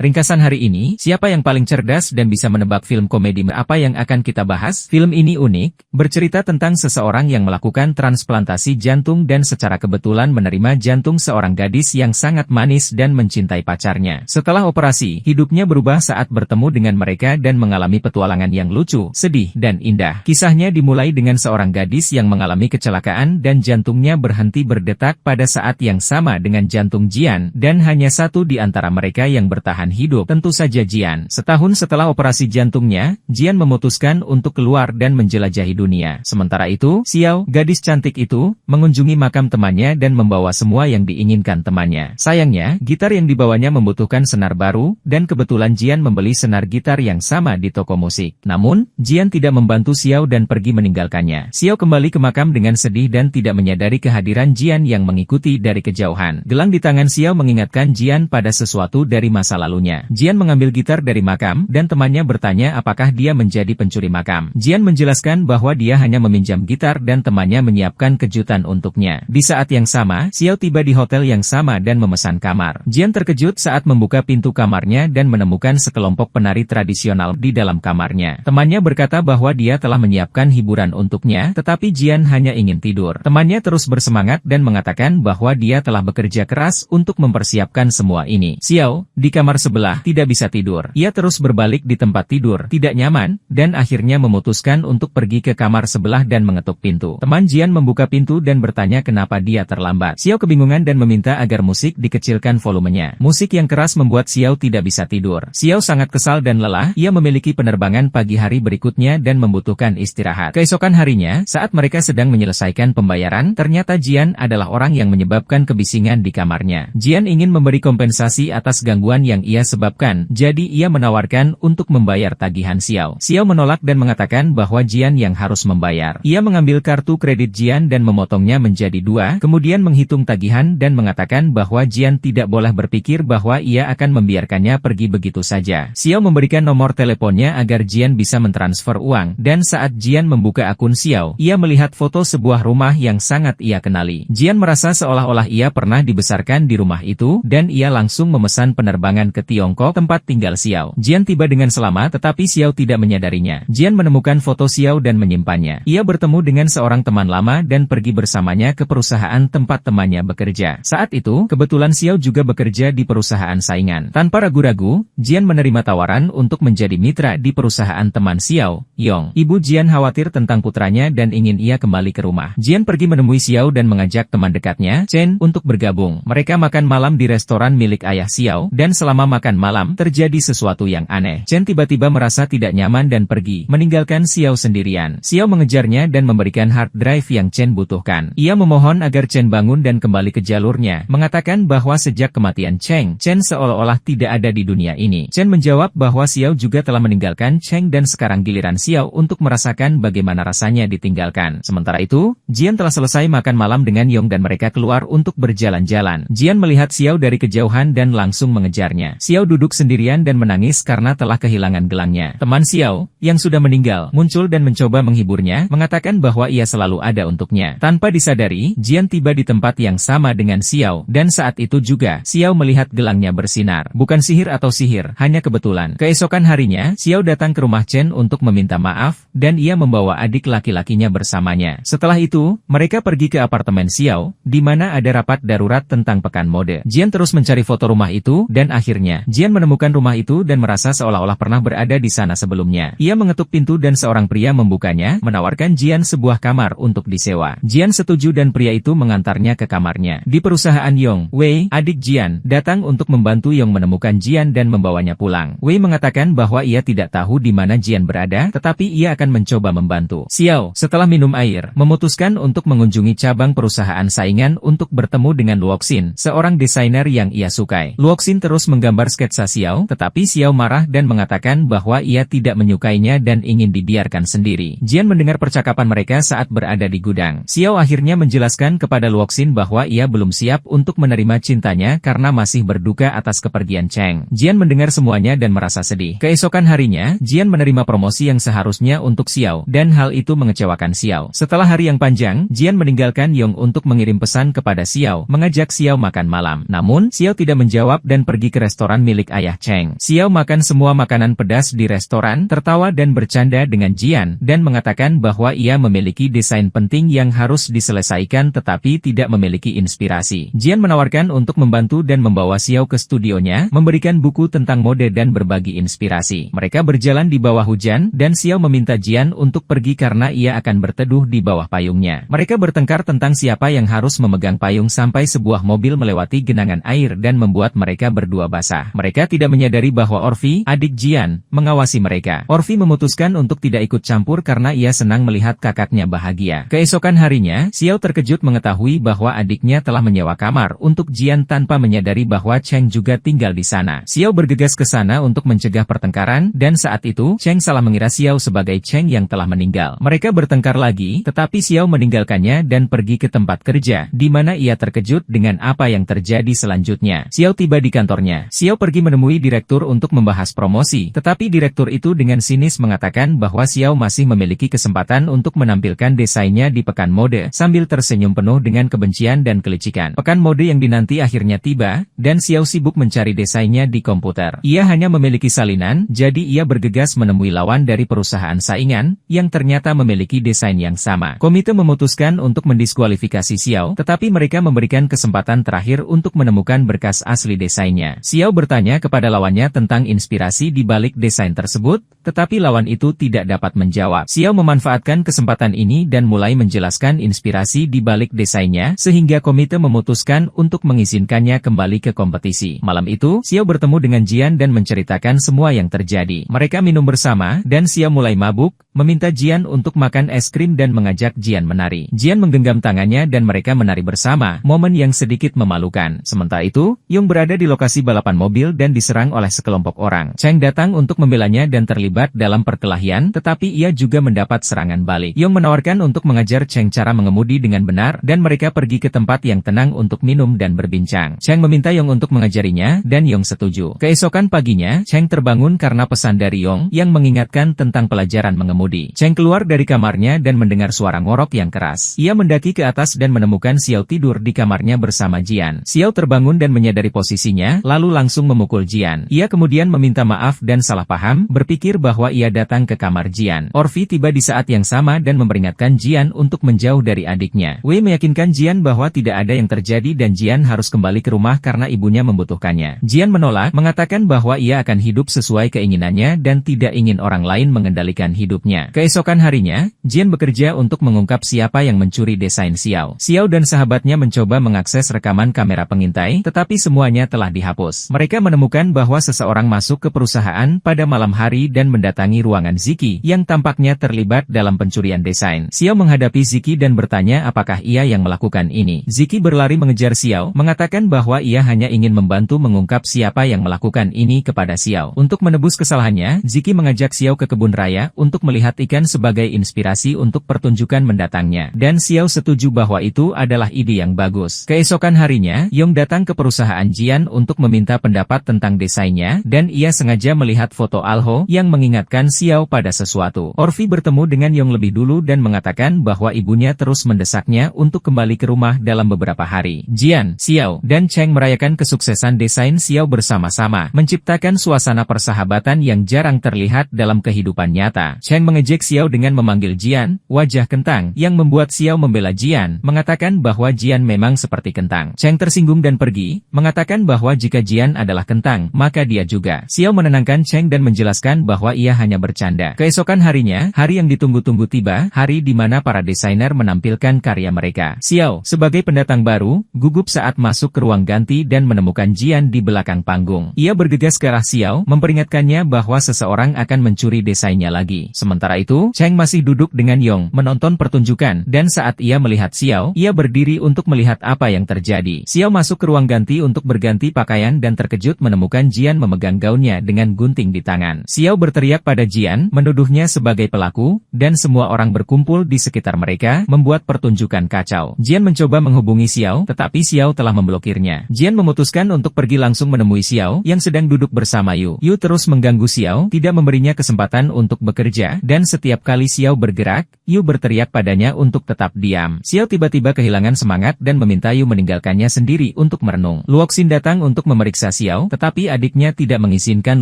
Ringkasan hari ini, siapa yang paling cerdas dan bisa menebak film komedi apa yang akan kita bahas? Film ini unik, bercerita tentang seseorang yang melakukan transplantasi jantung dan secara kebetulan menerima jantung seorang gadis yang sangat manis dan mencintai pacarnya. Setelah operasi, hidupnya berubah saat bertemu dengan mereka dan mengalami petualangan yang lucu, sedih, dan indah. Kisahnya dimulai dengan seorang gadis yang mengalami kecelakaan dan jantungnya berhenti berdetak pada saat yang sama dengan jantung Jian, dan hanya satu di antara mereka yang bertahan hidup, tentu saja Jian. Setahun setelah operasi jantungnya, Jian memutuskan untuk keluar dan menjelajahi dunia. Sementara itu, Xiao, gadis cantik itu, mengunjungi makam temannya dan membawa semua yang diinginkan temannya. Sayangnya, gitar yang dibawanya membutuhkan senar baru, dan kebetulan Jian membeli senar gitar yang sama di toko musik. Namun, Jian tidak membantu Xiao dan pergi meninggalkannya. Xiao kembali ke makam dengan sedih dan tidak menyadari kehadiran Jian yang mengikuti dari kejauhan. Gelang di tangan Xiao mengingatkan Jian pada sesuatu dari masa lalunya. Jian mengambil gitar dari makam, dan temannya bertanya apakah dia menjadi pencuri makam. Jian menjelaskan bahwa dia hanya meminjam gitar dan temannya menyiapkan kejutan untuknya. Di saat yang sama, Xiao tiba di hotel yang sama dan memesan kamar. Jian terkejut saat membuka pintu kamarnya dan menemukan sekelompok penari tradisional di dalam kamarnya. Temannya berkata bahwa dia telah menyiapkan hiburan untuknya, tetapi Jian hanya ingin tidur. Temannya terus bersemangat dan mengatakan bahwa dia telah bekerja keras untuk mempersiapkan semua ini. Xiao, di kamar sebelah, tidak bisa tidur. Ia terus berbalik di tempat tidur, tidak nyaman, dan akhirnya memutuskan untuk pergi ke kamar sebelah dan mengetuk pintu. Teman Jian membuka pintu dan bertanya kenapa dia terlambat. Xiao kebingungan dan meminta agar musik dikecilkan volumenya. Musik yang keras membuat Xiao tidak bisa tidur. Xiao sangat kesal dan lelah, ia memiliki penerbangan pagi hari berikutnya dan membutuhkan istirahat. Keesokan harinya, saat mereka sedang menyelesaikan pembayaran, ternyata Jian adalah orang yang menyebabkan kebisingan di kamarnya. Jian ingin memberi kompensasi atas gangguan yang ia sebabkan, jadi ia menawarkan untuk membayar tagihan Xiao. Xiao menolak dan mengatakan bahwa Jian yang harus membayar. Ia mengambil kartu kredit Jian dan memotongnya menjadi 2, kemudian menghitung tagihan dan mengatakan bahwa Jian tidak boleh berpikir bahwa ia akan membiarkannya pergi begitu saja. Xiao memberikan nomor teleponnya agar Jian bisa mentransfer uang, dan saat Jian membuka akun Xiao, ia melihat foto sebuah rumah yang sangat ia kenali. Jian merasa seolah-olah ia pernah dibesarkan di rumah itu, dan ia langsung memesan penerbangan ke Tiongkok tempat tinggal Xiao. Jian tiba dengan selamat tetapi Xiao tidak menyadarinya. Jian menemukan foto Xiao dan menyimpannya. Ia bertemu dengan seorang teman lama dan pergi bersamanya ke perusahaan tempat temannya bekerja. Saat itu, kebetulan Xiao juga bekerja di perusahaan saingan. Tanpa ragu-ragu, Jian menerima tawaran untuk menjadi mitra di perusahaan teman Xiao, Yong. Ibu Jian khawatir tentang putranya dan ingin ia kembali ke rumah. Jian pergi menemui Xiao dan mengajak teman dekatnya, Chen, untuk bergabung. Mereka makan malam di restoran milik ayah Xiao, dan selama makan malam, terjadi sesuatu yang aneh. Chen tiba-tiba merasa tidak nyaman dan pergi, meninggalkan Xiao sendirian. Xiao mengejarnya dan memberikan hard drive yang Chen butuhkan. Ia memohon agar Chen bangun dan kembali ke jalurnya, mengatakan bahwa sejak kematian Chen seolah-olah tidak ada di dunia ini. Chen menjawab bahwa Xiao juga telah meninggalkan Chen dan sekarang giliran Xiao untuk merasakan bagaimana rasanya ditinggalkan. Sementara itu, Jian telah selesai makan malam dengan Yong dan mereka keluar untuk berjalan-jalan. Jian melihat Xiao dari kejauhan dan langsung mengejarnya. Xiao duduk sendirian dan menangis karena telah kehilangan gelangnya. Teman Xiao, yang sudah meninggal, muncul dan mencoba menghiburnya, mengatakan bahwa ia selalu ada untuknya. Tanpa disadari, Jian tiba di tempat yang sama dengan Xiao, dan saat itu juga, Xiao melihat gelangnya bersinar. Bukan sihir atau sihir, hanya kebetulan. Keesokan harinya, Xiao datang ke rumah Chen untuk meminta maaf, dan ia membawa adik laki-lakinya bersamanya. Setelah itu, mereka pergi ke apartemen Xiao, di mana ada rapat darurat tentang pekan mode. Jian terus mencari foto rumah itu, dan akhirnya, Jian menemukan rumah itu dan merasa seolah-olah pernah berada di sana sebelumnya. Ia mengetuk pintu dan seorang pria membukanya, menawarkan Jian sebuah kamar untuk disewa. Jian setuju dan pria itu mengantarnya ke kamarnya. Di perusahaan Yong, Wei, adik Jian, datang untuk membantu Yong menemukan Jian dan membawanya pulang. Wei mengatakan bahwa ia tidak tahu di mana Jian berada, tetapi ia akan mencoba membantu. Xiao, setelah minum air, memutuskan untuk mengunjungi cabang perusahaan saingan untuk bertemu dengan Luoxin, seorang desainer yang ia sukai. Luoxin terus menggambar sketsa Xiao, tetapi Xiao marah dan mengatakan bahwa ia tidak menyukainya dan ingin dibiarkan sendiri. Jian mendengar percakapan mereka saat berada di gudang. Xiao akhirnya menjelaskan kepada Luoxin bahwa ia belum siap untuk menerima cintanya karena masih berduka atas kepergian Cheng. Jian mendengar semuanya dan merasa sedih. Keesokan harinya, Jian menerima promosi yang seharusnya untuk Xiao, dan hal itu mengecewakan Xiao. Setelah hari yang panjang, Jian meninggalkan Yong untuk mengirim pesan kepada Xiao, mengajak Xiao makan malam. Namun, Xiao tidak menjawab dan pergi ke restoran restoran milik ayah Cheng. Xiao makan semua makanan pedas di restoran, tertawa dan bercanda dengan Jian, dan mengatakan bahwa ia memiliki desain penting yang harus diselesaikan tetapi tidak memiliki inspirasi. Jian menawarkan untuk membantu dan membawa Xiao ke studionya, memberikan buku tentang mode dan berbagi inspirasi. Mereka berjalan di bawah hujan, dan Xiao meminta Jian untuk pergi karena ia akan berteduh di bawah payungnya. Mereka bertengkar tentang siapa yang harus memegang payung sampai sebuah mobil melewati genangan air dan membuat mereka berdua basah. Mereka tidak menyadari bahwa Orvi, adik Jian, mengawasi mereka. Orvi memutuskan untuk tidak ikut campur karena ia senang melihat kakaknya bahagia. Keesokan harinya, Xiao terkejut mengetahui bahwa adiknya telah menyewa kamar untuk Jian tanpa menyadari bahwa Cheng juga tinggal di sana. Xiao bergegas ke sana untuk mencegah pertengkaran, dan saat itu, Cheng salah mengira Xiao sebagai Cheng yang telah meninggal. Mereka bertengkar lagi, tetapi Xiao meninggalkannya dan pergi ke tempat kerja, di mana ia terkejut dengan apa yang terjadi selanjutnya. Xiao tiba di kantornya. Xiao pergi menemui direktur untuk membahas promosi, tetapi direktur itu dengan sinis mengatakan bahwa Xiao masih memiliki kesempatan untuk menampilkan desainnya di pekan mode, sambil tersenyum penuh dengan kebencian dan kelicikan. Pekan mode yang dinanti akhirnya tiba, dan Xiao sibuk mencari desainnya di komputer. Ia hanya memiliki salinan, jadi ia bergegas menemui lawan dari perusahaan saingan, yang ternyata memiliki desain yang sama. Komite memutuskan untuk mendiskualifikasi Xiao, tetapi mereka memberikan kesempatan terakhir untuk menemukan berkas asli desainnya. Xiao bertanya kepada lawannya tentang inspirasi di balik desain tersebut, tetapi lawan itu tidak dapat menjawab. Xiao memanfaatkan kesempatan ini dan mulai menjelaskan inspirasi di balik desainnya, sehingga komite memutuskan untuk mengizinkannya kembali ke kompetisi. Malam itu, Xiao bertemu dengan Jian dan menceritakan semua yang terjadi. Mereka minum bersama, dan Xiao mulai mabuk, meminta Jian untuk makan es krim dan mengajak Jian menari. Jian menggenggam tangannya dan mereka menari bersama, momen yang sedikit memalukan. Sementara itu, Yong berada di lokasi balapan mobil dan diserang oleh sekelompok orang. Cheng datang untuk membelanya dan terlibat dalam perkelahian, tetapi ia juga mendapat serangan balik. Yong menawarkan untuk mengajar Cheng cara mengemudi dengan benar, dan mereka pergi ke tempat yang tenang untuk minum dan berbincang. Cheng meminta Yong untuk mengajarinya, dan Yong setuju. Keesokan paginya, Cheng terbangun karena pesan dari Yong, yang mengingatkan tentang pelajaran mengemudi. Cheng keluar dari kamarnya dan mendengar suara ngorok yang keras. Ia mendaki ke atas dan menemukan Xiao tidur di kamarnya bersama Jian. Xiao terbangun dan menyadari posisinya, lalu langsung memukul Jian. Ia kemudian meminta maaf dan salah paham, berpikir bahwa ia datang ke kamar Jian. Orvi tiba di saat yang sama dan memperingatkan Jian untuk menjauh dari adiknya. Wei meyakinkan Jian bahwa tidak ada yang terjadi dan Jian harus kembali ke rumah karena ibunya membutuhkannya. Jian menolak, mengatakan bahwa ia akan hidup sesuai keinginannya dan tidak ingin orang lain mengendalikan hidupnya. Keesokan harinya, Jian bekerja untuk mengungkap siapa yang mencuri desain Xiao. Xiao dan sahabatnya mencoba mengakses rekaman kamera pengintai, tetapi semuanya telah dihapus. Mereka menemukan bahwa seseorang masuk ke perusahaan pada malam hari dan mendatangi ruangan Ziki, yang tampaknya terlibat dalam pencurian desain. Xiao menghadapi Ziki dan bertanya apakah ia yang melakukan ini. Ziki berlari mengejar Xiao, mengatakan bahwa ia hanya ingin membantu mengungkap siapa yang melakukan ini kepada Xiao. Untuk menebus kesalahannya, Ziki mengajak Xiao ke kebun raya untuk melihat ikan sebagai inspirasi untuk pertunjukan mendatangnya, dan Xiao setuju bahwa itu adalah ide yang bagus. Keesokan harinya, Yong datang ke perusahaan Jian untuk meminta pendapat tentang desainnya, dan ia sengaja melihat foto Alho yang mengingatkan Xiao pada sesuatu. Orvi bertemu dengan Yong lebih dulu dan mengatakan bahwa ibunya terus mendesaknya untuk kembali ke rumah dalam beberapa hari. Jian, Xiao, dan Cheng merayakan kesuksesan desain Xiao bersama-sama, menciptakan suasana persahabatan yang jarang terlihat dalam kehidupan nyata. Cheng mengejek Xiao dengan memanggil Jian, wajah kentang, yang membuat Xiao membela Jian, mengatakan bahwa Jian memang seperti kentang. Cheng tersinggung dan pergi, mengatakan bahwa jika Jian adalah kentang, maka dia juga. Xiao menenangkan Cheng dan menjelaskan bahwa ia hanya bercanda. Keesokan harinya, hari yang ditunggu-tunggu tiba, hari di mana para desainer menampilkan karya mereka. Xiao, sebagai pendatang baru, gugup saat masuk ke ruang ganti dan menemukan Jian di belakang panggung. Ia bergegas ke arah Xiao, memperingatkannya bahwa seseorang akan mencuri desainnya lagi. Sementara itu, Cheng masih duduk dengan Yong, menonton pertunjukan, dan saat ia melihat Xiao, ia berdiri untuk melihat apa yang terjadi. Xiao masuk ke ruang ganti untuk berganti pakaian dan terkejut menemukan Jian memegang gaunnya dengan gunting di tangan. Xiao berteriak pada Jian, menuduhnya sebagai pelaku, dan semua orang berkumpul di sekitar mereka, membuat pertunjukan kacau. Jian mencoba menghubungi Xiao, tetapi Xiao telah memblokirnya. Jian memutuskan untuk pergi langsung menemui Xiao, yang sedang duduk bersama Yu. Yu terus mengganggu Xiao, tidak memberinya kesempatan untuk bekerja, dan setiap kali Xiao bergerak, Yu berteriak padanya untuk tetap diam. Xiao tiba-tiba kehilangan semangat dan meminta Yu meninggalkannya sendiri untuk merenung. Luoxin datang untuk memeriksa Xiao, tetapi adiknya tidak mengizinkan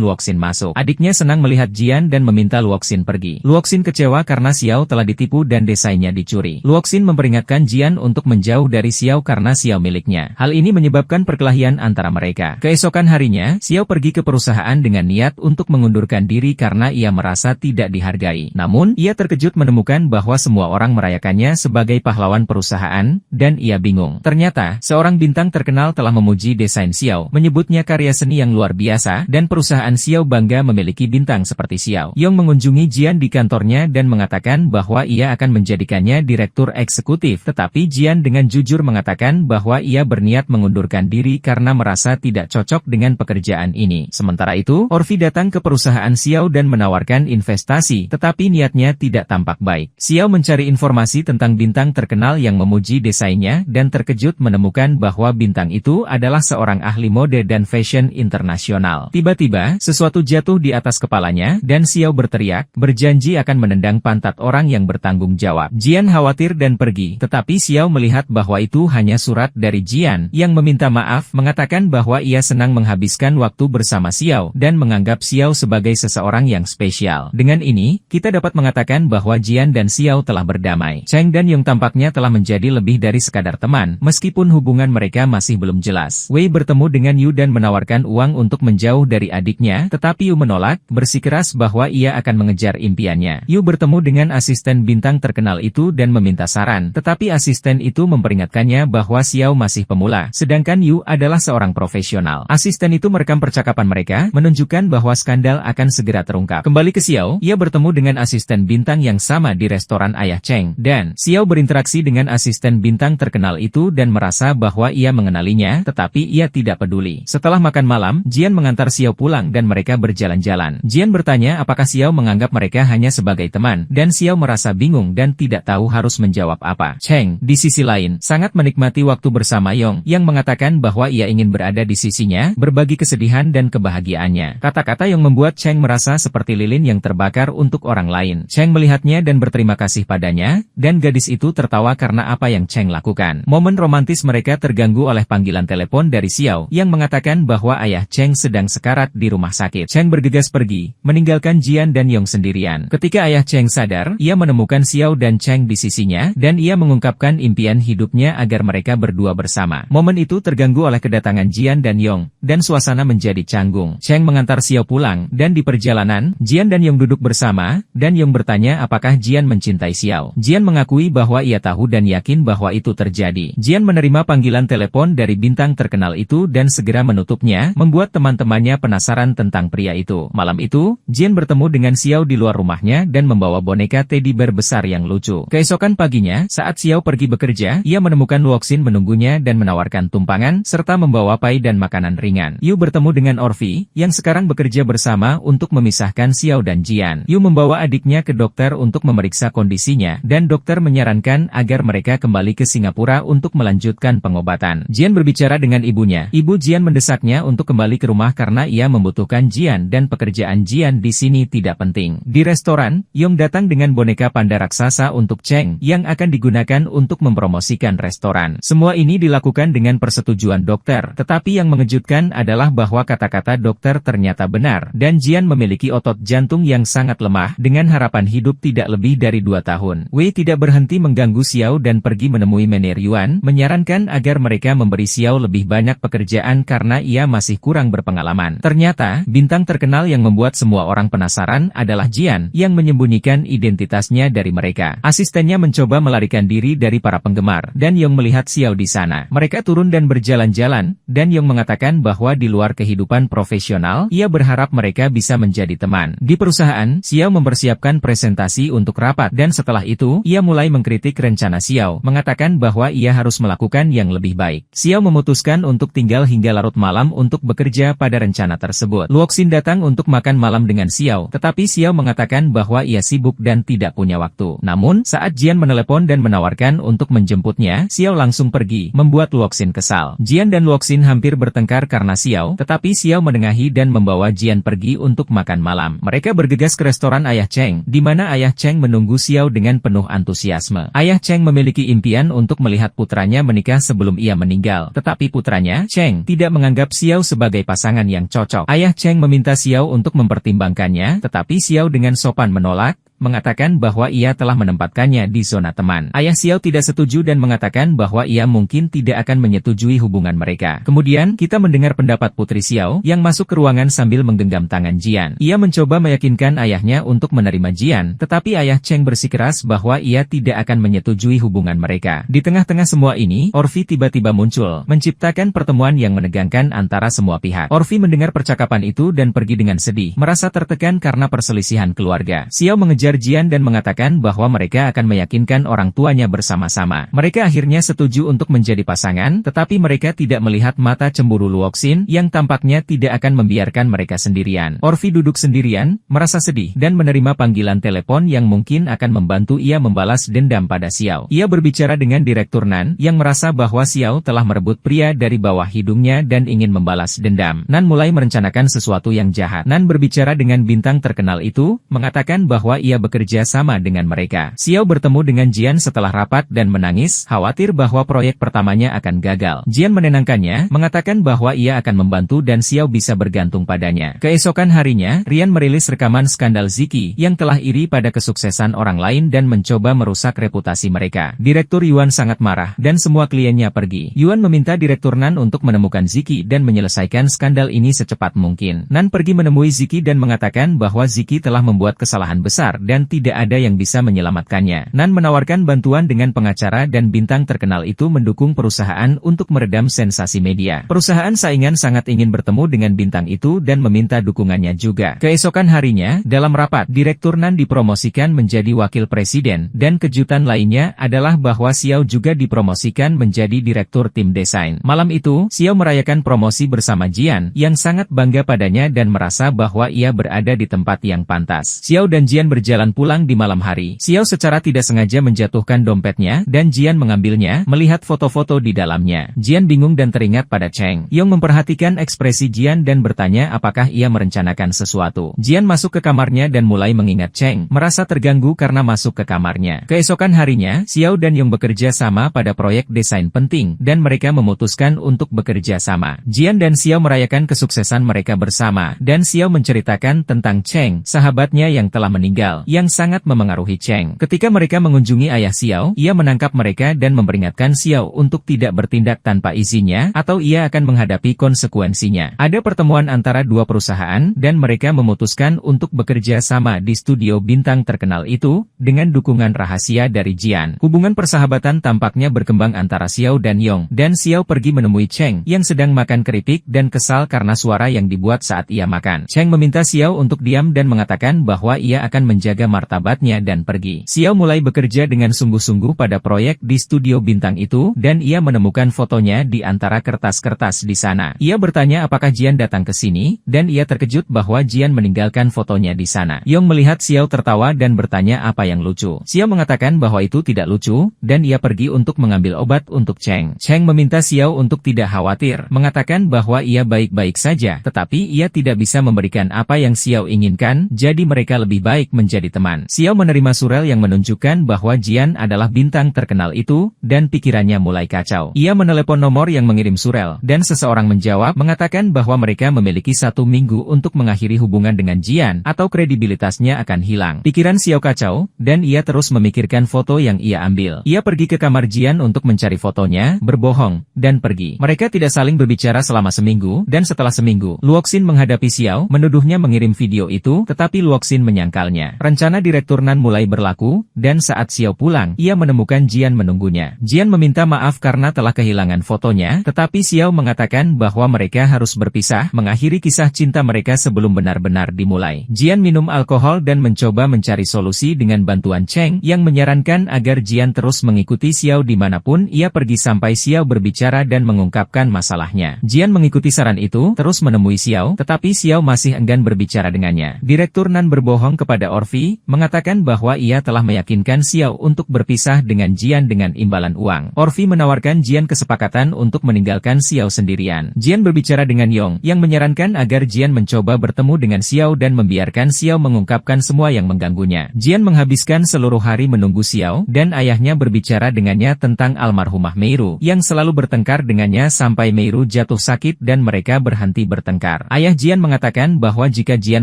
Luoxin masuk. Adiknya senang melihat Jian dan meminta Luoxin pergi. Luoxin kecewa karena Xiao telah ditipu dan desainnya dicuri. Luoxin memperingatkan Jian untuk menjauh dari Xiao karena Xiao miliknya. Hal ini menyebabkan perkelahian antara mereka. Keesokan harinya, Xiao pergi ke perusahaan dengan niat untuk mengundurkan diri karena ia merasa tidak dihargai. Namun, ia terkejut menemukan bahwa semua orang merayakannya sebagai pahlawan perusahaan, dan ia bingung. Ternyata, seorang bintang terkenal telah memuji desain Xiao, menyebutnya karya seni yang luar biasa, dan perusahaan Xiao bangga memiliki bintang seperti Xiao. Yong mengunjungi Jian di kantornya dan mengatakan bahwa ia akan menjadikannya direktur eksekutif, tetapi Jian dengan jujur mengatakan bahwa ia berniat mengundurkan diri karena merasa tidak cocok dengan pekerjaan ini. Sementara itu, Orvi datang ke perusahaan Xiao dan menawarkan investasi, tetapi niatnya tidak tampak baik. Xiao mencari informasi tentang bintang terkenal yang memuji desainnya dan terkejut menemukan bahwa bintang itu adalah seorang ahli mode dan fashion internasional. Tiba-tiba, sesuatu jatuh di atas kepalanya, dan Xiao berteriak, berjanji akan menendang pantat orang yang bertanggung jawab. Jian khawatir dan pergi, tetapi Xiao melihat bahwa itu hanya surat dari Jian, yang meminta maaf, mengatakan bahwa ia senang menghabiskan waktu bersama Xiao, dan menganggap Xiao sebagai seseorang yang spesial. Dengan ini, kita dapat mengatakan bahwa Jian dan Xiao telah berdamai. Cheng dan Yong tampaknya telah menjadi lebih dari sekadar teman, meskipun hubungan mereka masih belum jelas. Wei bertemu dengan Yu dan menawarkan uang untuk menjauh dari adiknya, tetapi Yu menolak, bersikeras bahwa ia akan mengejar impiannya. Yu bertemu dengan asisten bintang terkenal itu dan meminta saran, tetapi asisten itu memperingatkannya bahwa Xiao masih pemula, sedangkan Yu adalah seorang profesional. Asisten itu merekam percakapan mereka, menunjukkan bahwa skandal akan segera terungkap. Kembali ke Xiao, ia bertemu dengan asisten bintang yang sama di restoran ayah Cheng, dan Xiao berinteraksi dengan asisten bintang terkenal itu dan merasa bahwa ia mengenalinya, tetapi ia tidak peduli. Setelah makan malam, Jian mengantar Xiao pulang dan mereka berjalan-jalan. Jian bertanya apakah Xiao menganggap mereka hanya sebagai teman, dan Xiao merasa bingung dan tidak tahu harus menjawab apa. Cheng, di sisi lain, sangat menikmati waktu bersama Yong, yang mengatakan bahwa ia ingin berada di sisinya, berbagi kesedihan dan kebahagiaannya. Kata-kata yang membuat Cheng merasa seperti lilin yang terbakar untuk orang lain. Cheng melihatnya dan berterima kasih padanya, dan gadis itu tertawa karena apa yang Cheng lakukan. Momen romantis mereka terganggu oleh panggilan telepon dari Xiao, yang mengatakan bahwa ayah Cheng sedang sekarat di rumah sakit. Cheng bergegas pergi, meninggalkan Jian dan Yong sendirian. Ketika ayah Cheng sadar, ia menemukan Xiao dan Cheng di sisinya, dan ia mengungkapkan impian hidupnya agar mereka berdua bersama. Momen itu terganggu oleh kedatangan Jian dan Yong, dan suasana menjadi canggung. Cheng mengantar Xiao pulang, dan di perjalanan, Jian dan Yong duduk bersama, dan Yong bertanya apakah Jian mencintai Xiao. Jian mengakui bahwa ia tahu dan yakin bahwa itu terjadi. Jian menerima panggilan telepon dari bintang terkenal itu dan segera menutupnya, membuat teman-temannya penasaran tentang pria itu. Malam itu, Jian bertemu dengan Xiao di luar rumahnya dan membawa boneka teddy bear besar yang lucu. Keesokan paginya, saat Xiao pergi bekerja, ia menemukan Luoxin menunggunya dan menawarkan tumpangan, serta membawa pai dan makanan ringan. Yu bertemu dengan Orvi, yang sekarang bekerja bersama untuk memisahkan Xiao dan Jian. Yu membawa adiknya ke dokter untuk memeriksa kondisinya, dan dokter menyarankan agar mereka kembali ke Singapura untuk melanjutkan pengobatan. Jian berbicara dengan ibunya. Ibu Jian mendesaknya untuk kembali ke rumah karena ia membutuhkan Jian dan pekerjaan Jian di sini tidak penting. Di restoran, Yong datang dengan boneka panda raksasa untuk Cheng, yang akan digunakan untuk mempromosikan restoran. Semua ini dilakukan dengan persetujuan dokter, tetapi yang mengejutkan adalah bahwa kata-kata dokter ternyata benar, dan Jian memiliki otot jantung yang sangat lemah, dengan harapan hidup tidak lebih dari 2 tahun. Wei tidak berhenti mengganggu Xiao dan pergi menemui Menir Yuan, menyarankan agar mereka memberi Xiao lebih banyak pekerjaan karena ia masih kurang berpengalaman. Ternyata, bintang terkenal yang membuat semua orang penasaran adalah Jian, yang menyembunyikan identitasnya dari mereka. Asistennya mencoba melarikan diri dari para penggemar, dan Yong melihat Xiao di sana. Mereka turun dan berjalan-jalan, dan Yong mengatakan bahwa di luar kehidupan profesional, ia berharap mereka bisa menjadi teman. Di perusahaan, Xiao mempersiapkan presentasi untuk rapat, dan setelah itu, ia mulai mengkritik rencana Xiao, mengatakan bahwa ia harus melakukan yang lebih baik. Xiao memutuskan untuk tinggal hingga larut malam untuk bekerja pada rencana tersebut. Luoxin datang untuk makan malam dengan Xiao, tetapi Xiao mengatakan bahwa ia sibuk dan tidak punya waktu. Namun, saat Jian menelepon dan menawarkan untuk menjemputnya, Xiao langsung pergi, membuat Luoxin kesal. Jian dan Luoxin hampir bertengkar karena Xiao, tetapi Xiao menengahi dan membawa Jian pergi untuk makan malam. Mereka bergegas ke restoran ayah Cheng, di mana ayah Cheng menunggu Xiao dengan penuh antusiasme. Ayah Cheng memiliki impian untuk melihat putranya menikah sebelum ia meninggal, tetapi putranya, Cheng, tidak menganggap menganggap Xiao sebagai pasangan yang cocok. Ayah Cheng meminta Xiao untuk mempertimbangkannya, tetapi Xiao dengan sopan menolak, mengatakan bahwa ia telah menempatkannya di zona teman. Ayah Xiao tidak setuju dan mengatakan bahwa ia mungkin tidak akan menyetujui hubungan mereka. Kemudian, kita mendengar pendapat Putri Xiao yang masuk ke ruangan sambil menggenggam tangan Jian. Ia mencoba meyakinkan ayahnya untuk menerima Jian, tetapi ayah Cheng bersikeras bahwa ia tidak akan menyetujui hubungan mereka. Di tengah-tengah semua ini, Orvi tiba-tiba muncul, menciptakan pertemuan yang menegangkan antara semua pihak. Orvi mendengar percakapan itu dan pergi dengan sedih, merasa tertekan karena perselisihan keluarga. Xiao mengejar Jian dan mengatakan bahwa mereka akan meyakinkan orang tuanya bersama-sama. Mereka akhirnya setuju untuk menjadi pasangan, tetapi mereka tidak melihat mata cemburu Luoxin yang tampaknya tidak akan membiarkan mereka sendirian. Orvi duduk sendirian, merasa sedih, dan menerima panggilan telepon yang mungkin akan membantu ia membalas dendam pada Xiao. Ia berbicara dengan Direktur Nan, yang merasa bahwa Xiao telah merebut pria dari bawah hidungnya dan ingin membalas dendam. Nan mulai merencanakan sesuatu yang jahat. Nan berbicara dengan bintang terkenal itu, mengatakan bahwa ia bekerja sama dengan mereka. Xiao bertemu dengan Jian setelah rapat dan menangis, khawatir bahwa proyek pertamanya akan gagal. Jian menenangkannya, mengatakan bahwa ia akan membantu dan Xiao bisa bergantung padanya. Keesokan harinya, Rian merilis rekaman skandal Ziki yang telah iri pada kesuksesan orang lain dan mencoba merusak reputasi mereka. Direktur Yuan sangat marah dan semua kliennya pergi. Yuan meminta Direktur Nan untuk menemukan Ziki dan menyelesaikan skandal ini secepat mungkin. Nan pergi menemui Ziki dan mengatakan bahwa Ziki telah membuat kesalahan besar dan tidak ada yang bisa menyelamatkannya. Nan menawarkan bantuan dengan pengacara dan bintang terkenal itu mendukung perusahaan untuk meredam sensasi media. Perusahaan saingan sangat ingin bertemu dengan bintang itu dan meminta dukungannya juga. Keesokan harinya, dalam rapat, Direktur Nan dipromosikan menjadi wakil presiden, dan kejutan lainnya adalah bahwa Xiao juga dipromosikan menjadi direktur tim desain. Malam itu, Xiao merayakan promosi bersama Jian, yang sangat bangga padanya dan merasa bahwa ia berada di tempat yang pantas. Xiao dan Jian berjalan pulang di malam hari. Xiao secara tidak sengaja menjatuhkan dompetnya, dan Jian mengambilnya, melihat foto-foto di dalamnya. Jian bingung dan teringat pada Cheng. Yong memperhatikan ekspresi Jian dan bertanya apakah ia merencanakan sesuatu. Jian masuk ke kamarnya dan mulai mengingat Cheng, merasa terganggu karena masuk ke kamarnya. Keesokan harinya, Xiao dan Yong bekerja sama pada proyek desain penting, dan mereka memutuskan untuk bekerja sama. Jian dan Xiao merayakan kesuksesan mereka bersama, dan Xiao menceritakan tentang Cheng, sahabatnya yang telah meninggal, yang sangat memengaruhi Cheng. Ketika mereka mengunjungi ayah Xiao, ia menangkap mereka dan memperingatkan Xiao untuk tidak bertindak tanpa izinnya, atau ia akan menghadapi konsekuensinya. Ada pertemuan antara dua perusahaan, dan mereka memutuskan untuk bekerja sama di studio bintang terkenal itu, dengan dukungan rahasia dari Jian. Hubungan persahabatan tampaknya berkembang antara Xiao dan Yong, dan Xiao pergi menemui Cheng, yang sedang makan keripik dan kesal karena suara yang dibuat saat ia makan. Cheng meminta Xiao untuk diam dan mengatakan bahwa ia akan menjaga martabatnya dan pergi. Xiao mulai bekerja dengan sungguh-sungguh pada proyek di studio bintang itu, dan ia menemukan fotonya di antara kertas-kertas di sana. Ia bertanya apakah Jian datang ke sini, dan ia terkejut bahwa Jian meninggalkan fotonya di sana. Yong melihat Xiao tertawa dan bertanya apa yang lucu. Xiao mengatakan bahwa itu tidak lucu, dan ia pergi untuk mengambil obat untuk Cheng. Cheng meminta Xiao untuk tidak khawatir, mengatakan bahwa ia baik-baik saja, tetapi ia tidak bisa memberikan apa yang Xiao inginkan, jadi mereka lebih baik menjadi teman. Xiao menerima surel yang menunjukkan bahwa Jian adalah bintang terkenal itu, dan pikirannya mulai kacau. Ia menelepon nomor yang mengirim surel, dan seseorang menjawab mengatakan bahwa mereka memiliki 1 minggu untuk mengakhiri hubungan dengan Jian, atau kredibilitasnya akan hilang. Pikiran Xiao kacau, dan ia terus memikirkan foto yang ia ambil. Ia pergi ke kamar Jian untuk mencari fotonya, berbohong, dan pergi. Mereka tidak saling berbicara selama seminggu, dan setelah seminggu, Luoxin menghadapi Xiao, menuduhnya mengirim video itu, tetapi Luoxin menyangkalnya. Rencana Direktur Nan mulai berlaku, dan saat Xiao pulang, ia menemukan Jian menunggunya. Jian meminta maaf karena telah kehilangan fotonya, tetapi Xiao mengatakan bahwa mereka harus berpisah, mengakhiri kisah cinta mereka sebelum benar-benar dimulai. Jian minum alkohol dan mencoba mencari solusi dengan bantuan Cheng, yang menyarankan agar Jian terus mengikuti Xiao dimanapun ia pergi sampai Xiao berbicara dan mengungkapkan masalahnya. Jian mengikuti saran itu, terus menemui Xiao, tetapi Xiao masih enggan berbicara dengannya. Direktur Nan berbohong kepada Orvi Orvi, mengatakan bahwa ia telah meyakinkan Xiao untuk berpisah dengan Jian dengan imbalan uang. Orvi menawarkan Jian kesepakatan untuk meninggalkan Xiao sendirian. Jian berbicara dengan Yong, yang menyarankan agar Jian mencoba bertemu dengan Xiao dan membiarkan Xiao mengungkapkan semua yang mengganggunya. Jian menghabiskan seluruh hari menunggu Xiao, dan ayahnya berbicara dengannya tentang almarhumah Meiru, yang selalu bertengkar dengannya sampai Meiru jatuh sakit dan mereka berhenti bertengkar. Ayah Jian mengatakan bahwa jika Jian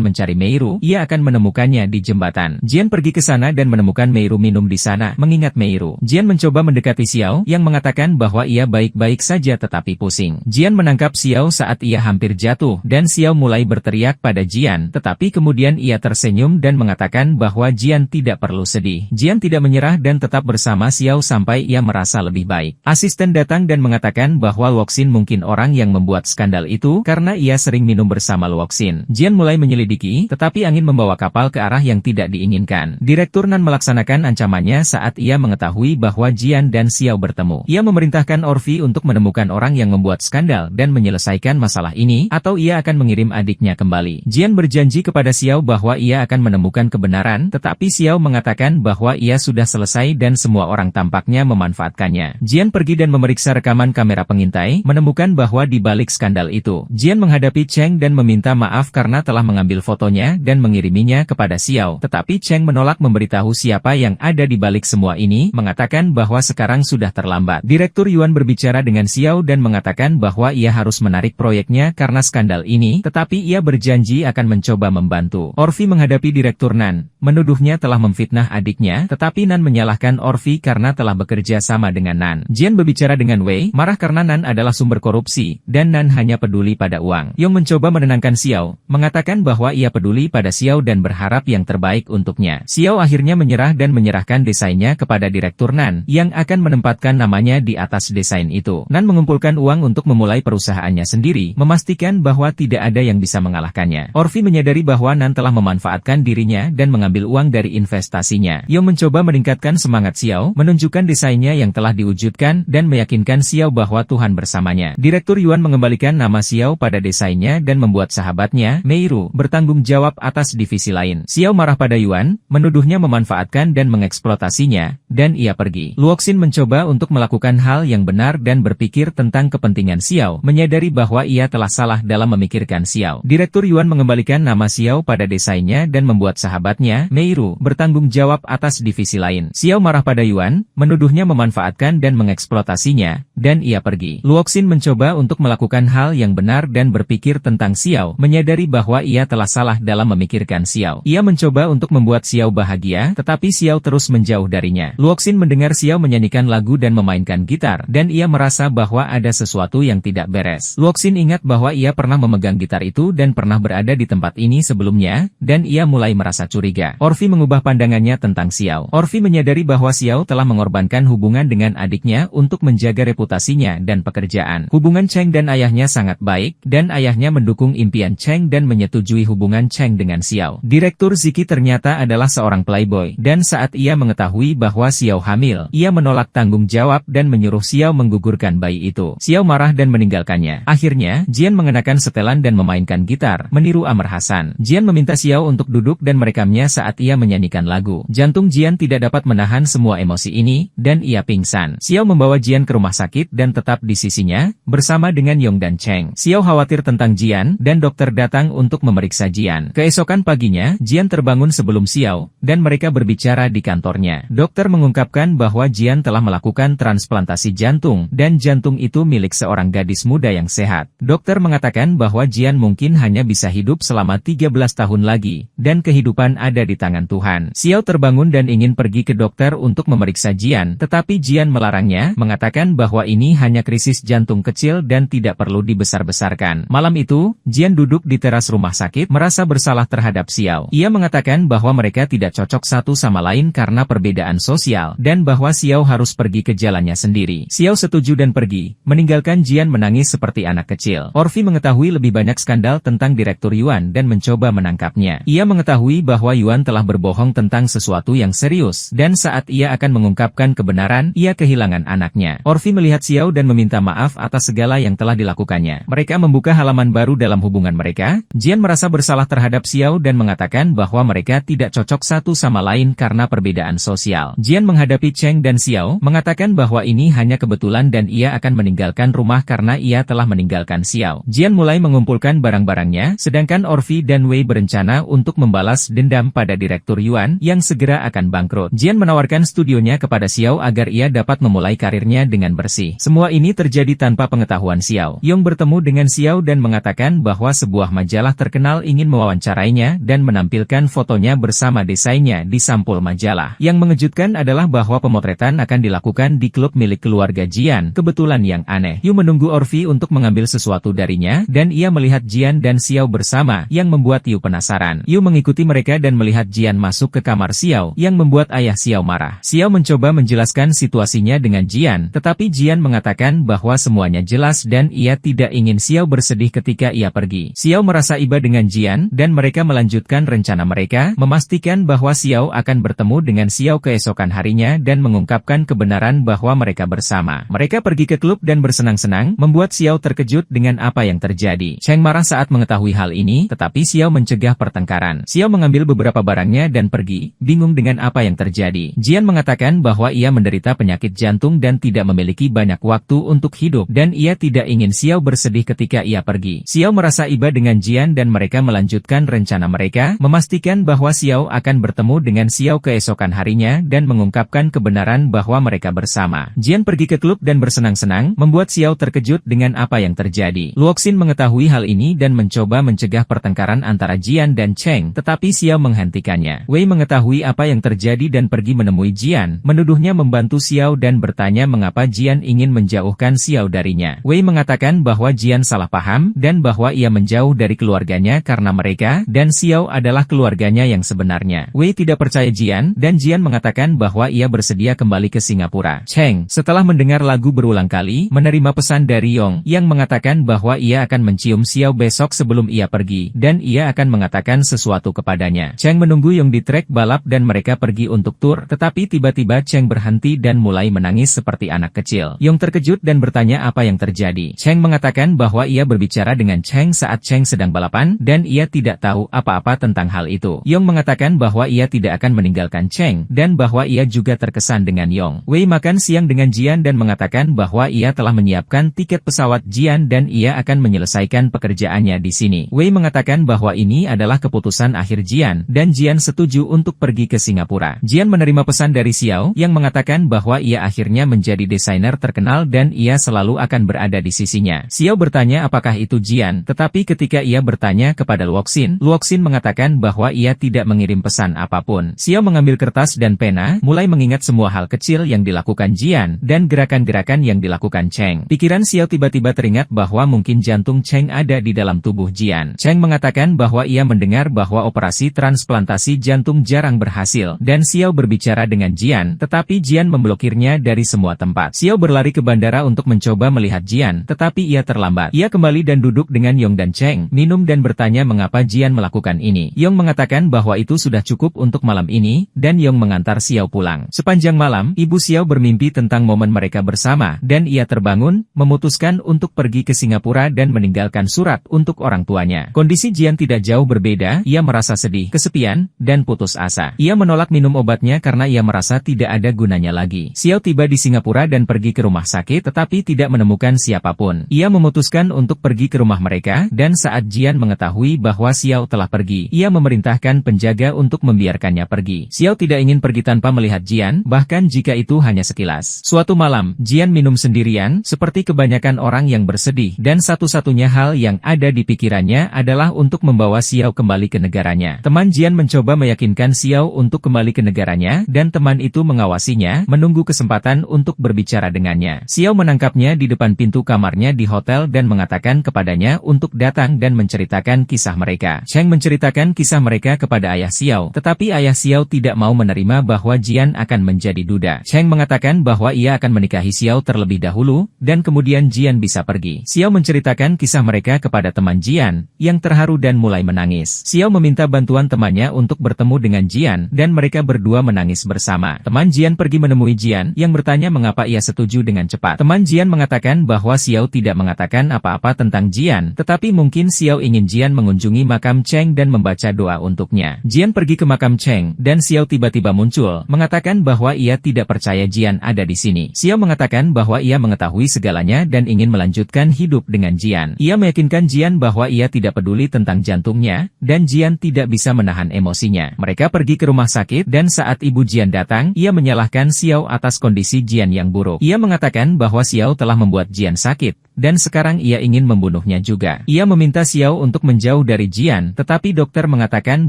mencari Meiru, ia akan menemukannya di jembatan. Jian pergi ke sana dan menemukan Meiru minum di sana, mengingat Meiru. Jian mencoba mendekati Xiao, yang mengatakan bahwa ia baik-baik saja tetapi pusing. Jian menangkap Xiao saat ia hampir jatuh, dan Xiao mulai berteriak pada Jian, tetapi kemudian ia tersenyum dan mengatakan bahwa Jian tidak perlu sedih. Jian tidak menyerah dan tetap bersama Xiao sampai ia merasa lebih baik. Asisten datang dan mengatakan bahwa Luoxin mungkin orang yang membuat skandal itu, karena ia sering minum bersama Luoxin. Jian mulai menyelidiki, tetapi angin membawa kapal ke arah yang tidak diinginkan. Direktur Nan melaksanakan ancamannya saat ia mengetahui bahwa Jian dan Xiao bertemu. Ia memerintahkan Orvi untuk menemukan orang yang membuat skandal dan menyelesaikan masalah ini, atau ia akan mengirim adiknya kembali. Jian berjanji kepada Xiao bahwa ia akan menemukan kebenaran, tetapi Xiao mengatakan bahwa ia sudah selesai dan semua orang tampaknya memanfaatkannya. Jian pergi dan memeriksa rekaman kamera pengintai, menemukan bahwa di balik skandal itu, Jian menghadapi Cheng dan meminta maaf karena telah mengambil fotonya dan mengiriminya kepada Xiao, tetapi Cheng menolak memberitahu siapa yang ada di balik semua ini, mengatakan bahwa sekarang sudah terlambat. Direktur Yuan berbicara dengan Xiao dan mengatakan bahwa ia harus menarik proyeknya karena skandal ini, tetapi ia berjanji akan mencoba membantu. Orvi menghadapi Direktur Nan, menuduhnya telah memfitnah adiknya, tetapi Nan menyalahkan Orvi karena telah bekerja sama dengan Nan. Jian berbicara dengan Wei, marah karena Nan adalah sumber korupsi, dan Nan hanya peduli pada uang. Yong mencoba menenangkan Xiao, mengatakan bahwa ia peduli pada Xiao dan berharap yang terbaik untuknya. Xiao akhirnya menyerah dan menyerahkan desainnya kepada Direktur Nan, yang akan menempatkan namanya di atas desain itu. Nan mengumpulkan uang untuk memulai perusahaannya sendiri, memastikan bahwa tidak ada yang bisa mengalahkannya. Orvi menyadari bahwa Nan telah memanfaatkan dirinya dan mengambil uang dari investasinya. Yong mencoba meningkatkan semangat Xiao, menunjukkan desainnya yang telah diwujudkan, dan meyakinkan Xiao bahwa Tuhan bersamanya. Direktur Yuan mengembalikan nama Xiao pada desainnya dan membuat sahabatnya, Meiru, bertanggung jawab atas divisi lain. Xiao marah pada Yuan, menuduhnya memanfaatkan dan mengeksploitasinya, dan ia pergi. Luoxin mencoba untuk melakukan hal yang benar dan berpikir tentang kepentingan Xiao, menyadari bahwa ia telah salah dalam memikirkan Xiao. Direktur Yuan mengembalikan nama Xiao pada desainnya dan membuat sahabatnya, Meiru, bertanggung jawab atas divisi lain. Xiao marah pada Yuan, menuduhnya memanfaatkan dan mengeksploitasinya, dan ia pergi. Luoxin mencoba untuk melakukan hal yang benar dan berpikir tentang Xiao, menyadari bahwa ia telah salah dalam memikirkan Xiao. Ia mencoba untuk membuat Xiao bahagia, tetapi Xiao terus menjauh darinya. Luoxin mendengar Xiao menyanyikan lagu dan memainkan gitar, dan ia merasa bahwa ada sesuatu yang tidak beres. Luoxin ingat bahwa ia pernah memegang gitar itu dan pernah berada di tempat ini sebelumnya, dan ia mulai merasa curiga. Orvi mengubah pandangannya tentang Xiao. Orvi menyadari bahwa Xiao telah mengorbankan hubungan dengan adiknya untuk menjaga reputasinya dan pekerjaan. Hubungan Cheng dan ayahnya sangat baik, dan ayahnya mendukung impian Cheng dan menyetujui hubungan Cheng dengan Xiao. Direktur Ziki ternyata adalah seorang playboy, dan saat ia mengetahui bahwa Xiao hamil, ia menolak tanggung jawab dan menyuruh Xiao menggugurkan bayi itu. Xiao marah dan meninggalkannya. Akhirnya, Jian mengenakan setelan dan memainkan gitar, meniru Amr Hasan. Jian meminta Xiao untuk duduk dan merekamnya saat ia menyanyikan lagu. Jantung Jian tidak dapat menahan semua emosi ini, dan ia pingsan. Xiao membawa Jian ke rumah sakit dan tetap di sisinya, bersama dengan Yong dan Cheng. Xiao khawatir tentang Jian, dan dokter datang untuk memeriksa Jian. Keesokan paginya, Jian terbangun sebelum Xiao, dan mereka berbicara di kantornya. Dokter mengungkapkan bahwa Jian telah melakukan transplantasi jantung, dan jantung itu milik seorang gadis muda yang sehat. Dokter mengatakan bahwa Jian mungkin hanya bisa hidup selama 13 tahun lagi, dan kehidupan ada di tangan Tuhan. Xiao terbangun dan ingin pergi ke dokter untuk memeriksa Jian, tetapi Jian melarangnya, mengatakan bahwa ini hanya krisis jantung kecil dan tidak perlu dibesar-besarkan. Malam itu, Jian duduk di teras rumah sakit, merasa bersalah terhadap Xiao. Ia mengatakan bahwa mereka tidak cocok satu sama lain karena perbedaan sosial sosial, dan bahwa Xiao harus pergi ke jalannya sendiri. Xiao setuju dan pergi, meninggalkan Jian menangis seperti anak kecil. Orvi mengetahui lebih banyak skandal tentang Direktur Yuan dan mencoba menangkapnya. Ia mengetahui bahwa Yuan telah berbohong tentang sesuatu yang serius, dan saat ia akan mengungkapkan kebenaran, ia kehilangan anaknya. Orvi melihat Xiao dan meminta maaf atas segala yang telah dilakukannya. Mereka membuka halaman baru dalam hubungan mereka. Jian merasa bersalah terhadap Xiao dan mengatakan bahwa mereka tidak cocok satu sama lain karena perbedaan sosial. Jian menghadapi Cheng dan Xiao, mengatakan bahwa ini hanya kebetulan dan ia akan meninggalkan rumah karena ia telah meninggalkan Xiao. Jian mulai mengumpulkan barang-barangnya, sedangkan Orvi dan Wei berencana untuk membalas dendam pada Direktur Yuan yang segera akan bangkrut. Jian menawarkan studionya kepada Xiao agar ia dapat memulai karirnya dengan bersih. Semua ini terjadi tanpa pengetahuan Xiao. Yong bertemu dengan Xiao dan mengatakan bahwa sebuah majalah terkenal ingin mewawancarainya dan menampilkan fotonya bersama desainnya di sampul majalah. Yang mengejutkan adalah bahwa pemotretan akan dilakukan di klub milik keluarga Jian. Kebetulan yang aneh, Yu menunggu Orvi untuk mengambil sesuatu darinya, dan ia melihat Jian dan Xiao bersama, yang membuat Yu penasaran. Yu mengikuti mereka dan melihat Jian masuk ke kamar Xiao, yang membuat ayah Xiao marah. Xiao mencoba menjelaskan situasinya dengan Jian, tetapi Jian mengatakan bahwa semuanya jelas dan ia tidak ingin Xiao bersedih ketika ia pergi. Xiao merasa iba dengan Jian, dan mereka melanjutkan rencana mereka, memastikan bahwa Xiao akan bertemu dengan Xiao keesokan harinya dan mengungkapkan kebenaran bahwa mereka bersama. Mereka pergi ke klub dan bersenang-senang, membuat Xiao terkejut dengan apa yang terjadi. Cheng marah saat mengetahui hal ini, tetapi Xiao mencegah pertengkaran. Xiao mengambil beberapa barangnya dan pergi, bingung dengan apa yang terjadi. Jian mengatakan bahwa ia menderita penyakit jantung dan tidak memiliki banyak waktu untuk hidup, dan ia tidak ingin Xiao bersedih ketika ia pergi. Xiao merasa iba dengan Jian dan mereka melanjutkan rencana mereka, memastikan bahwa Xiao akan bertemu dengan Xiao keesokan harinya dan mengungkapkan kebenaran bahwa mereka bersama. Jian pergi ke klub dan bersenang-senang, membuat Xiao terkejut dengan apa yang terjadi. Luoxin mengetahui hal ini dan mencoba mencegah pertengkaran antara Jian dan Cheng, tetapi Xiao menghentikannya. Wei mengetahui apa yang terjadi dan pergi menemui Jian, menuduhnya membantu Xiao dan bertanya mengapa Jian ingin menjauhkan Xiao darinya. Wei mengatakan bahwa Jian salah paham, dan bahwa ia menjauh dari keluarganya karena mereka, dan Xiao adalah keluarganya yang sebenarnya. Wei tidak percaya Jian, dan Jian mengatakan bahwa ia bersedia kembali ke Singapura. Cheng, setelah mendengar lagu berulang kali, menerima pesan dari Yong, yang mengatakan bahwa ia akan mencium Xiao besok sebelum ia pergi, dan ia akan mengatakan sesuatu kepadanya. Cheng menunggu Yong di trek balap dan mereka pergi untuk tur, tetapi tiba-tiba Cheng berhenti dan mulai menangis seperti anak kecil. Yong terkejut dan bertanya apa yang terjadi. Cheng mengatakan bahwa ia berbicara dengan Cheng saat Cheng sedang balapan, dan ia tidak tahu apa-apa tentang hal itu. Yong mengatakan bahwa ia tidak akan meninggalkan Cheng, dan bahwa ia juga terkesan dengan Yong. Wei makan siang dengan Jian dan mengatakan bahwa ia telah menyiapkan tiket pesawat Jian dan ia akan menyelesaikan pekerjaannya di sini. Wei mengatakan bahwa ini adalah keputusan akhir Jian, dan Jian setuju untuk pergi ke Singapura. Jian menerima pesan dari Xiao, yang mengatakan bahwa ia akhirnya menjadi desainer terkenal dan ia selalu akan berada di sisinya. Xiao bertanya apakah itu Jian, tetapi ketika ia bertanya kepada Luoxin, Luoxin mengatakan bahwa ia tidak mengirim pesan apapun. Xiao mengambil kertas dan pena, mulai mengingat semua hal kecil yang dilakukan Jian, dan gerakan-gerakan yang dilakukan Cheng. Pikiran Xiao tiba-tiba teringat bahwa mungkin jantung Cheng ada di dalam tubuh Jian. Cheng mengatakan bahwa ia mendengar bahwa operasi transplantasi jantung jarang berhasil, dan Xiao berbicara dengan Jian, tetapi Jian memblokirnya dari semua tempat. Xiao berlari ke bandara untuk mencoba melihat Jian, tetapi ia terlambat. Ia kembali dan duduk dengan Yong dan Cheng, minum dan bertanya mengapa Jian melakukan ini. Yong mengatakan bahwa itu sudah cukup untuk malam ini, dan Yong mengantar Xiao pulang. Sepanjang malam, ibu Xiao bermimpi tentang momen mereka bersama, dan ia terbangun, memutuskan untuk pergi ke Singapura dan meninggalkan surat untuk orang tuanya. Kondisi Jian tidak jauh berbeda, ia merasa sedih, kesepian, dan putus asa. Ia menolak minum obatnya karena ia merasa tidak ada gunanya lagi. Xiao tiba di Singapura dan pergi ke rumah sakit tetapi tidak menemukan siapapun. Ia memutuskan untuk pergi ke rumah mereka, dan saat Jian mengetahui bahwa Xiao telah pergi, ia memerintahkan penjaga untuk membiarkannya pergi. Xiao tidak ingin pergi tanpa melihat Jian, bahkan jika itu hanya sekilas. Suatu malam, Jian minum sendirian, seperti kebanyakan orang yang bersedih, dan satu-satunya hal yang ada di pikirannya adalah untuk membawa Xiao kembali ke negaranya. Teman Jian mencoba meyakinkan Xiao untuk kembali ke negaranya, dan teman itu mengawasinya, menunggu kesempatan untuk berbicara dengannya. Xiao menangkapnya di depan pintu kamarnya di hotel dan mengatakan kepadanya untuk datang dan menceritakan kisah mereka. Cheng menceritakan kisah mereka kepada ayah Xiao, tetapi ayah Xiao tidak mau menerima bahwa Jian akan menjadi duda. Cheng mengatakan bahwa ia akan menikahi Xiao terlebih dahulu, dan kemudian Jian bisa pergi. Xiao menceritakan kisah mereka kepada teman Jian, yang terharu dan mulai menangis. Xiao meminta bantuan temannya untuk bertemu dengan Jian, dan mereka berdua menangis bersama. Teman Jian pergi menemui Jian, yang bertanya mengapa ia setuju dengan cepat. Teman Jian mengatakan bahwa Xiao tidak mengatakan apa-apa tentang Jian, tetapi mungkin Xiao ingin Jian mengunjungi makam Cheng dan membaca doa untuknya. Jian pergi ke makam Cheng, dan Xiao tiba-tiba muncul, mengatakan bahwa ia tidak percaya Jian ada di sini. Xiao mengatakan bahwa ia mengetahui segalanya dan ingin melanjutkan hidup dengan Jian. Ia meyakinkan Jian bahwa ia tidak peduli tentang jantungnya, dan Jian tidak bisa menahan emosinya. Mereka pergi ke rumah sakit, dan saat ibu Jian datang, ia menyalahkan Xiao atas kondisi Jian yang buruk. Ia mengatakan bahwa Xiao telah membuat Jian sakit, dan sekarang ia ingin membunuhnya juga. Ia meminta Xiao untuk menjauh dari Jian, tetapi dokter mengatakan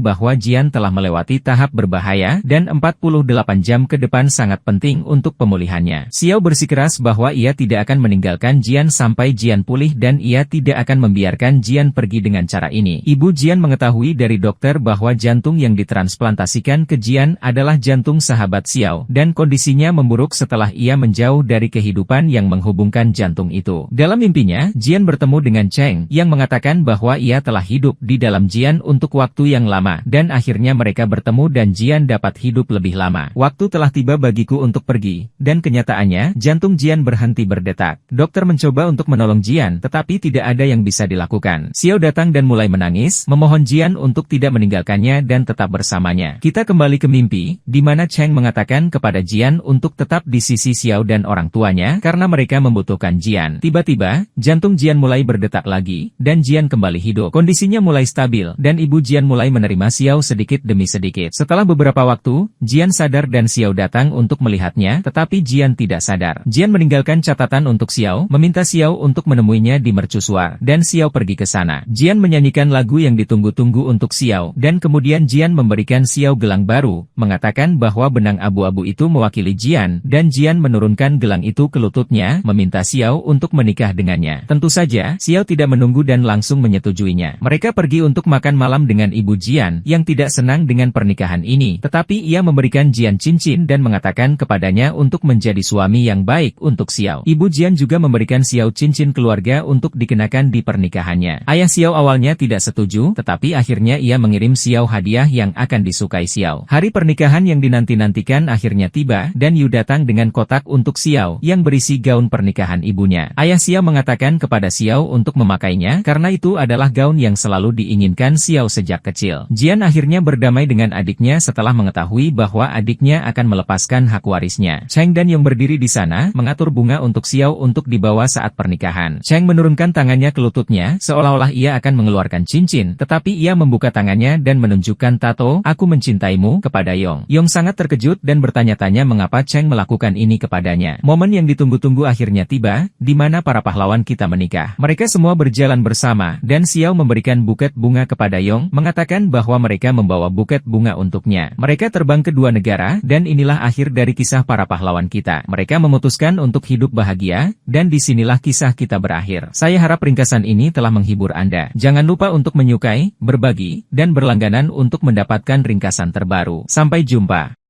bahwa Jian telah melewati tahap berbahaya, dan 48 jam ke depan sangat penting untuk pemulihannya. Xiao bersikeras bahwa ia tidak akan meninggalkan Jian sampai Jian pulih dan ia tidak akan membiarkan Jian pergi dengan cara ini. Ibu Jian mengetahui dari dokter bahwa jantung yang ditransplantasikan ke Jian adalah jantung sahabat Xiao, dan kondisinya memburuk setelah ia menjauh dari kehidupan yang menghubungkan jantung itu. Dalam mimpinya, Jian bertemu dengan Cheng, yang mengatakan bahwa ia telah hidup di dalam Jian untuk waktu yang lama, dan akhirnya mereka bertemu dan Jian dapat hidup lebih lama. Waktu telah tiba bagiku untuk pergi, dan kenyataannya, jantung Jian berhenti berdetak. Dokter mencoba untuk menolong Jian, tetapi tidak ada yang bisa dilakukan. Xiao datang dan mulai menangis, memohon Jian untuk tidak meninggalkannya dan tetap bersamanya. Kita kembali ke mimpi, di mana Cheng mengatakan kepada Jian untuk tetap di sisi Xiao dan orang tuanya, karena mereka membutuhkan Jian. Tiba-tiba, jantung Jian mulai berdetak lagi, dan Jian kembali hidup. Kondisinya mulai stabil, dan ibu Jian mulai menerima Xiao sedikit demi sedikit. Setelah beberapa waktu, Jian sadar dan Xiao datang untuk melihatnya, tetapi Jian tidak sadar. Jian meninggalkan catatan untuk Xiao, meminta Xiao untuk menemuinya di mercusuar, dan Xiao pergi ke sana. Jian menyanyikan lagu yang ditunggu-tunggu untuk Xiao, dan kemudian Jian memberikan Xiao gelang baru, mengatakan bahwa benang abu-abu itu mewakili Jian, dan Jian menurunkan gelang itu ke lututnya, meminta Xiao untuk menikah dengannya. Tentu saja, Xiao tidak menunggu dan langsung menyetujuinya. Mereka pergi untuk makan malam dengan ibu Jian, yang tidak senang dengan pernikahan ini, tetapi ia memberikan Jian cincin dan mengatakan kepadanya untuk menjadi suami yang baik untuk Xiao. Ibu Jian juga memberikan Xiao cincin keluarga untuk dikenakan di pernikahannya. Ayah Xiao awalnya tidak setuju, tetapi akhirnya ia mengirim Xiao hadiah yang akan disukai Xiao. Hari pernikahan yang dinanti-nantikan akhirnya tiba, dan Yu datang dengan kotak untuk Xiao, yang berisi gaun pernikahan ibunya. Ayah Xiao mengatakan kepada Xiao untuk memakainya, karena itu adalah gaun yang selalu diinginkan Xiao sejak kecil. Jian akhirnya berdamai dengan adiknya setelah mengetahui bahwa adiknya akan melepaskan hak warisnya. Cheng dan Yong berdiri di sana, mengatur bunga untuk Xiao untuk dibawa saat pernikahan. Cheng menurunkan tangannya ke lututnya, seolah-olah ia akan mengeluarkan cincin, tetapi ia membuka tangannya dan menunjukkan tato, "Aku mencintaimu," kepada Yong. Yong sangat terkejut dan bertanya-tanya mengapa Cheng melakukan ini kepadanya. Momen yang ditunggu-tunggu akhirnya tiba, di mana para pahlawan kita menikah. Mereka semua berjalan bersama, dan Xiao memberikan buket bunga kepada Yong, mengatakan bahwa mereka membawa buket bunga untuknya. Mereka terbang ke dua negara, dan inilah akhir dari kisah para pahlawan kita. Mereka memutuskan untuk hidup bahagia, dan disinilah kisah kita berakhir. Saya harap ringkasan ini telah menghibur Anda. Jangan lupa untuk menyukai, berbagi, dan berlangganan untuk mendapatkan ringkasan terbaru. Sampai jumpa.